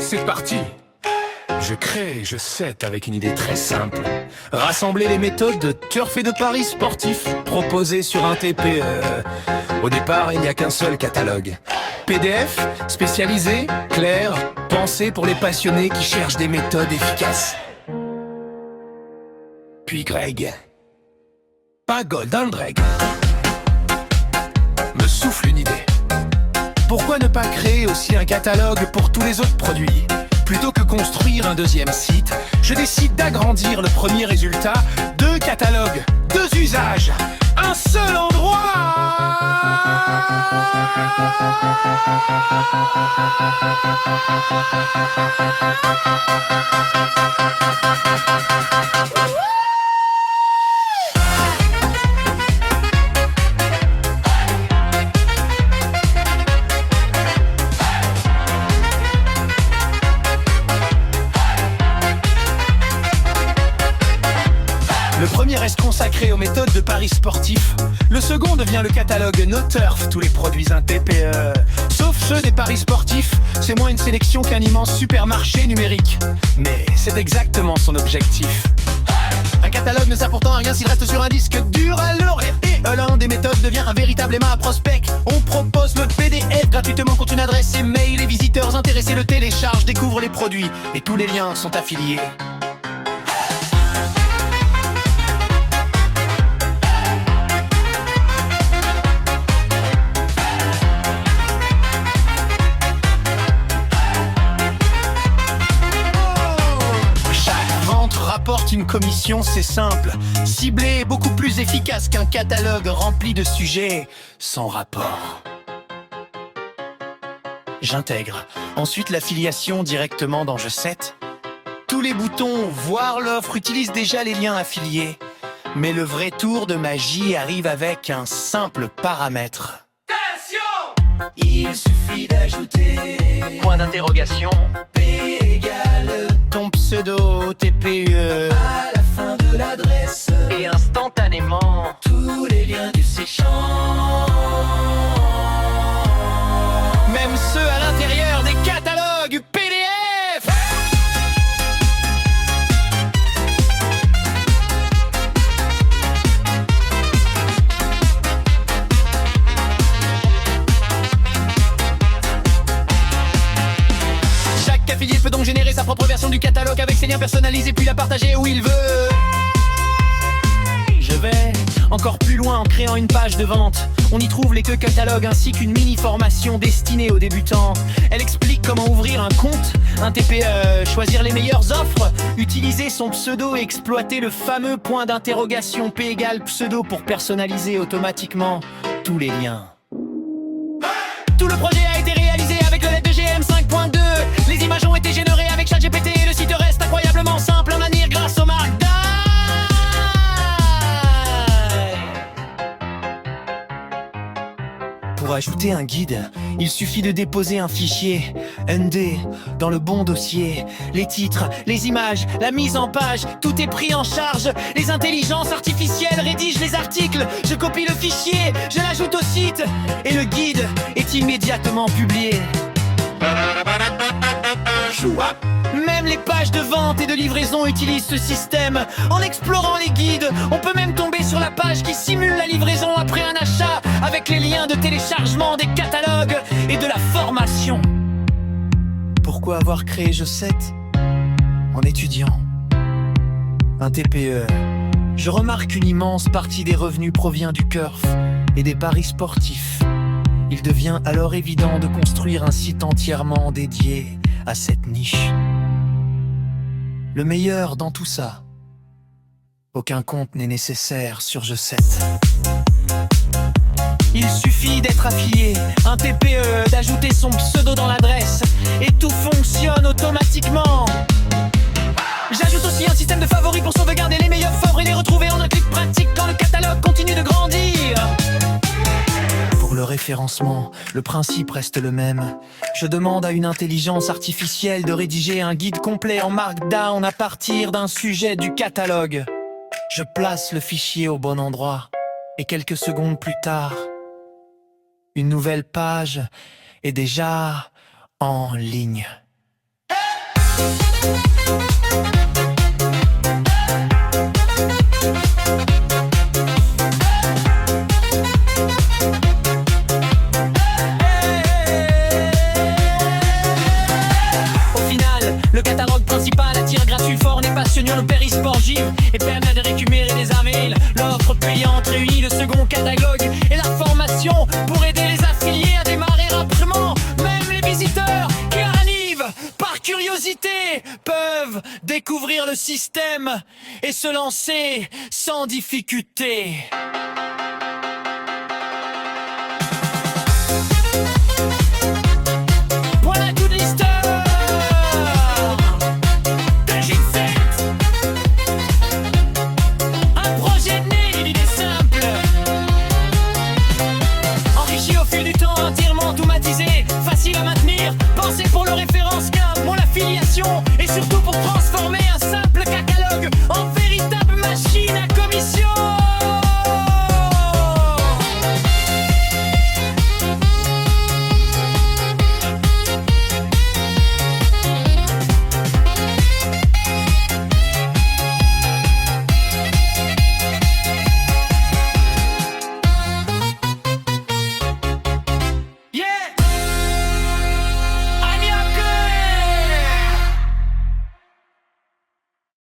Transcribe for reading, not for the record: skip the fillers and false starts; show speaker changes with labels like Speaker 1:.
Speaker 1: C'est parti! Je crée, je set avec une idée très simple. Rassembler les méthodes de turf et de paris sportifs proposées sur un TPE. Au départ, il n'y a qu'un seul catalogue. PDF, spécialisé, clair, pensé pour les passionnés qui cherchent des méthodes efficaces. Puis Greg, pas Golden Drag, me souffle une idée. Pourquoi ne pas créer aussi un catalogue pour tous les autres produits? Plutôt que construire un deuxième site, je décide d'agrandir le premier résultat. 2 catalogues, 2 usages, un seul endroit. Le premier reste consacré aux méthodes de paris sportifs. Le second devient le catalogue No Turf, tous les produits un TPE. Sauf ceux des paris sportifs, c'est moins une sélection qu'un immense supermarché numérique. Mais c'est exactement son objectif. Un catalogue ne sert pourtant à rien s'il reste sur un disque dur. Alors, l'un des méthodes devient un véritable aimant à prospect. On propose le PDF gratuitement contre une adresse email. Les visiteurs intéressés le téléchargent, découvrent les produits et tous les liens sont affiliés. Rapporte une commission, c'est simple. Ciblé est beaucoup plus efficace qu'un catalogue rempli de sujets sans rapport. J'intègre ensuite l'affiliation directement dans Je set. Tous les boutons voir l'offre utilisent déjà les liens affiliés. Mais le vrai tour de magie arrive avec un simple paramètre. Attention! Il suffit d'ajouter point d'interrogation P égale ton pseudo TPE à la fin de l'adresse et instantanément tous les liens du séchant, même ceux à l'intérieur des catalogues PDF. Chaque affilié peut donc générer sa propre version du catalogue avec ses liens personnalisés puis la partager où il veut. Je vais encore plus loin en créant une page de vente. On y trouve les queues catalogues ainsi qu'une mini-formation destinée aux débutants. Elle explique comment ouvrir un compte, un TPE, choisir les meilleures offres, utiliser son pseudo et exploiter le fameux point d'interrogation P égale pseudo pour personnaliser automatiquement tous les liens. Tout le projet a été réalisé avec le LED de GM 5.2. Les images ont été générées avec ChatGPT et le site reste incroyablement simple en manière grâce au Markdown. Pour ajouter un guide, il suffit de déposer un fichier ND dans le bon dossier. Les titres, les images, la mise en page, tout est pris en charge. Les intelligences artificielles rédigent les articles. Je copie le fichier, je l'ajoute au site et le guide est immédiatement publié. Même les pages de vente et de livraison utilisent ce système. En explorant les guides, on peut même tomber sur la page qui simule la livraison après un achat, avec les liens de téléchargement des catalogues et de la formation. Pourquoi avoir créé Je set? En étudiant un TPE, je remarque une immense partie des revenus provient du turf et des paris sportifs. Il devient alors évident de construire un site entièrement dédié à cette niche. Le meilleur dans tout ça, aucun compte n'est nécessaire sur Je set. Il suffit d'être affilié, un TPE, d'ajouter son pseudo dans l'adresse et tout fonctionne automatiquement. J'ajoute aussi un système de favoris pour sauvegarder les meilleurs favoris et les retrouver en un clic pratique quand le catalogue continue de grandir. Pour le référencement, le principe reste le même. Je demande à une intelligence artificielle de rédiger un guide complet en Markdown à partir d'un sujet du catalogue. Je place le fichier au bon endroit et quelques secondes plus tard, une nouvelle page est déjà en ligne. Le catalogue principal attire gratuit, fort et passionnant le périsportive et permet de récupérer des avails. L'offre payante réunit le second catalogue et la formation pour aider les affiliés à démarrer rapidement. Même les visiteurs qui arrivent par curiosité peuvent découvrir le système et se lancer sans difficulté. Voilà toute l'histoire. Facile à maintenir, pensez pour le référence CAM, pour l'affiliation et surtout pour transformer